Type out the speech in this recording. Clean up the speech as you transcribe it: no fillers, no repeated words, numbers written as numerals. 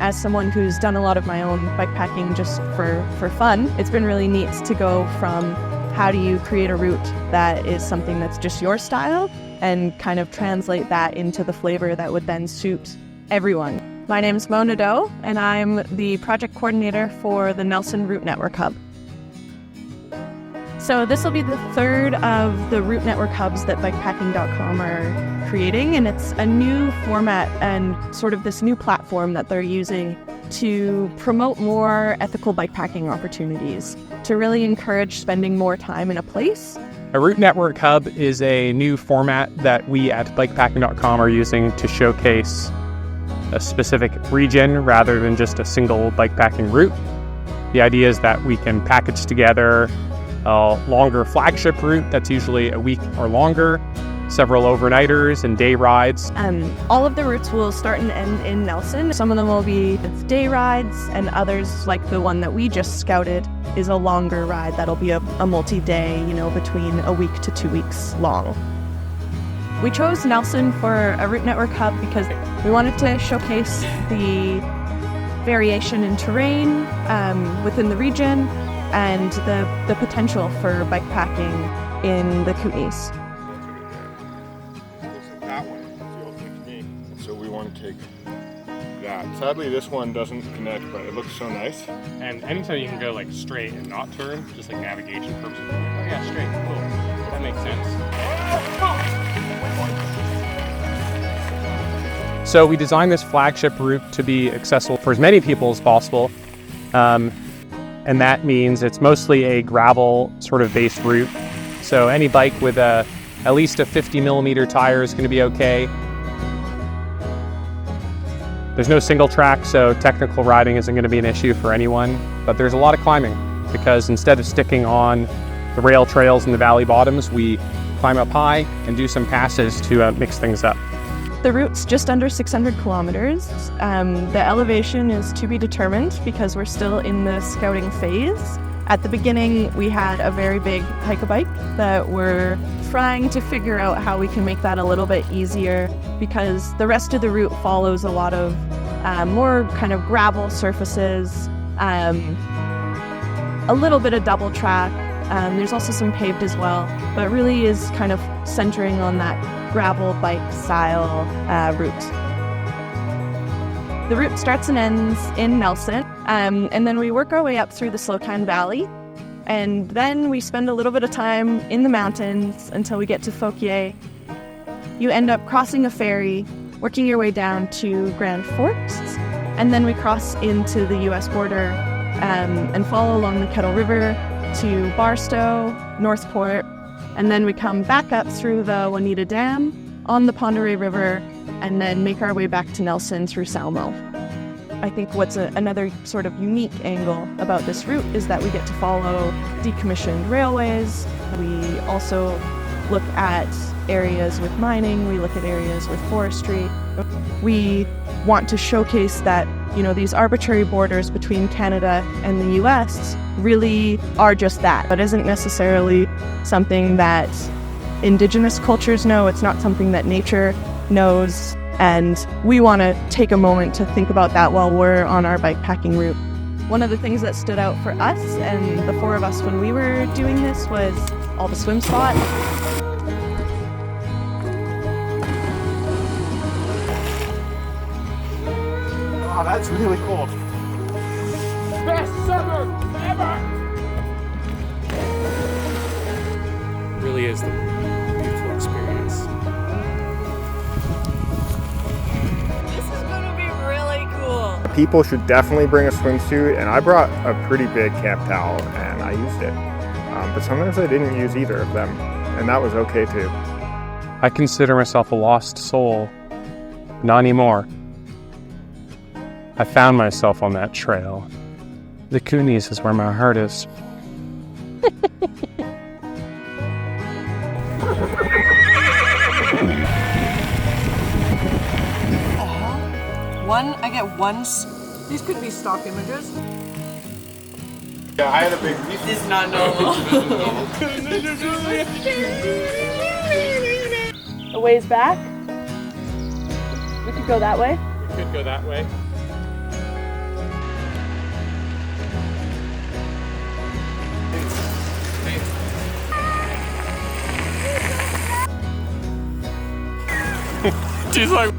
as someone who's done a lot of my own bikepacking just for fun, it's been really neat to go from how do you create a route that is something that's just your style and kind of translate that into the flavor that would then suit everyone. My name's Mona Doe, and I'm the project coordinator for the Nelson Route Network Hub. So this will be the third of the Route Network hubs that BIKEPACKING.com are creating, and it's a new format and sort of this new platform that they're using to promote more ethical bikepacking opportunities, to really encourage spending more time in a place. A Route Network hub is a new format that we at BIKEPACKING.com are using to showcase a specific region rather than just a single bikepacking route. The idea is that we can package together a longer flagship route that's usually a week or longer, several overnighters and day rides. All of the routes will start and end in Nelson. Some of them will be day rides, and others, like the one that we just scouted, is a longer ride that'll be a multi-day, between a week to 2 weeks long. We chose Nelson for a Route Network hub because we wanted to showcase the variation in terrain within the region and the potential for bikepacking in the Kootenays. That one is the old technique, so we want to take that. Sadly, this one doesn't connect, but it looks so nice. And anytime you can go like straight and not turn, just like navigation purposes. Oh yeah, straight, cool. That makes sense. So we designed this flagship route to be accessible for as many people as possible. And that means it's mostly a gravel sort of based route. So any bike with at least a 50 millimeter tire is going to be okay. There's no single track, so technical riding isn't going to be an issue for anyone. But there's a lot of climbing because instead of sticking on the rail trails and the valley bottoms, we climb up high and do some passes to mix things up. The route's just under 600 kilometers. The elevation is to be determined because we're still in the scouting phase. At the beginning, we had a very big hike-a-bike that we're trying to figure out how we can make that a little bit easier because the rest of the route follows a lot of more kind of gravel surfaces, a little bit of double track. There's also some paved as well, but really is kind of centering on that gravel bike style route. The route starts and ends in Nelson, and then we work our way up through the Slocan Valley, and then we spend a little bit of time in the mountains until we get to Fauquier. You end up crossing a ferry, working your way down to Grand Forks, and then we cross into the US border and follow along the Kettle River to Barstow, Northport, and then we come back up through the Juanita Dam on the Pend Oreille River and then make our way back to Nelson through Salmo. I think what's another sort of unique angle about this route is that we get to follow decommissioned railways. We also look at areas with mining, we look at areas with forestry. We want to showcase that, these arbitrary borders between Canada and the US really are just that. It isn't necessarily something that Indigenous cultures know. It's not something that nature knows. And we want to take a moment to think about that while we're on our bikepacking route. One of the things that stood out for us and the four of us when we were doing this was all the swim spots. Oh, that's really cool. Best summer ever! It really is the beautiful experience. This is going to be really cool. People should definitely bring a swimsuit, and I brought a pretty big camp towel and I used it. But sometimes I didn't use either of them, and that was okay too. I consider myself a lost soul. Not anymore. I found myself on that trail. The Kootenays is where my heart is. I get one. These could be stock images. Yeah, I had a big piece. This is not normal. A ways back. We could go that way. We could go that way. She's like,